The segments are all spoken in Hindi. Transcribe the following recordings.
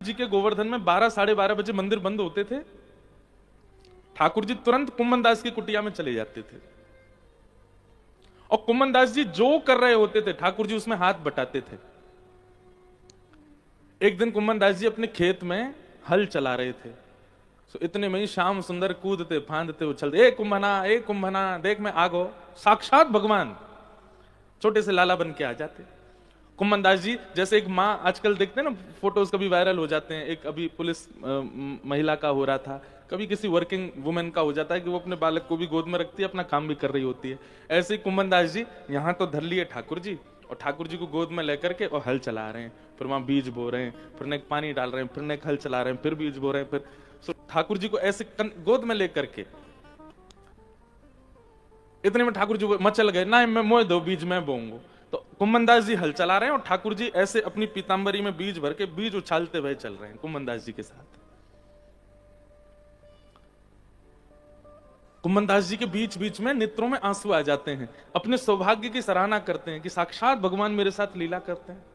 जी के गोवर्धन में 12 साढ़े 12 बजे मंदिर बंद होते थे। ठाकुर जी तुरंत कुम्मन दास की कुटिया में चले जाते थे और कुम्मन दास जी जो कर रहे होते थे ठाकुर जी उसमें हाथ बटाते थे। एक दिन कुम्मन दास जी अपने खेत में हल चला रहे थे, तो इतने में ही श्याम सुंदर कूदते फांदते उछलते, ए कुंभना देख मैं आ गो। साक्षात भगवान छोटे से लाला बन के आ जाते। कुम्मन दास जी जैसे एक माँ, आजकल देखते हैं ना फोटोज कभी वायरल हो जाते हैं, एक अभी पुलिस महिला का हो रहा था, कभी किसी वर्किंग वुमेन का हो जाता है कि वो अपने बालक को भी गोद में रखती है, अपना काम भी कर रही होती है। ऐसे ही कुम्मन दास जी यहाँ तो धर लिए ठाकुर जी, और ठाकुर जी को गोद में लेकर के और हल चला रहे हैं, फिर वहां बीज बो रहे हैं, फिर नेक पानी डाल रहे हैं, फिर नेक हल चला रहे हैं, फिर बीज बो रहे हैं, फिर ठाकुर जी को ऐसे गोद में लेकर के। इतने में ठाकुर जी मचल गए, ना मैं मोह दो बीज मैं बोऊंगा। तो कुम्मन दास जी हल चला रहे हैं और ठाकुर जी ऐसे अपनी पीतांबरी में बीज भर के बीज उछालते हुए चल रहे हैं कुम्मन दास जी के साथ। कुम्मन दास जी के बीच बीच में नेत्रों में आंसू आ जाते हैं, अपने सौभाग्य की सराहना करते हैं कि साक्षात भगवान मेरे साथ लीला करते हैं।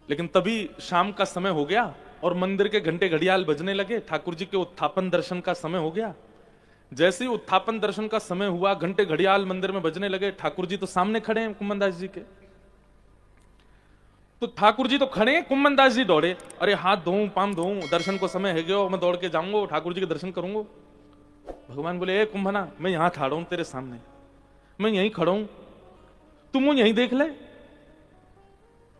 लेकिन तभी शाम का समय हो गया और मंदिर के घंटे घड़ियाल बजने लगे, ठाकुर जी के उत्थापन दर्शन का समय हो गया। जैसे ही उत्थापन दर्शन का समय हुआ, घंटे घड़ियाल मंदिर में बजने लगे, ठाकुर जी तो सामने खड़े हैं कुम्मन दास जी के। तो ठाकुर जी तो खड़े हैं, कुम्मन दास जी दौड़े, अरे हाथ धोऊं पाम धोऊं, दर्शन को समय है गयो, मैं दौड़ के जाऊंगा ठाकुर जी के दर्शन करूंगा। भगवान बोले, ए कुंभना मैं यहां खड़ा हूं तेरे सामने, मैं यहीं खड़ा हूं, तुम वो यहीं देख ले।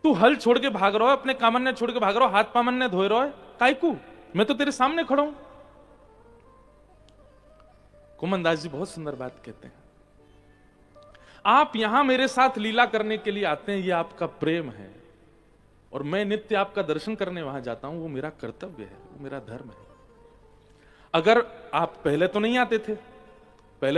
तू हल छोड़ के भाग रहा है, अपने कामन्य छोड़ के भाग रहा है, हाथ पामन्य धोए रहा है, कायकू मैं तो तेरे सामने खड़ा हूं। कुम्मन दास जी बहुत सुंदर बात कहते हैं, आप यहां मेरे साथ लीला करने के लिए आते हैं, ये आपका प्रेम है, और मैं नित्य आपका दर्शन करने वहां जाता हूं, वो मेरा कर्तव्य है, वो मेरा धर्म है। अगर आप पहले तो नहीं आते थे,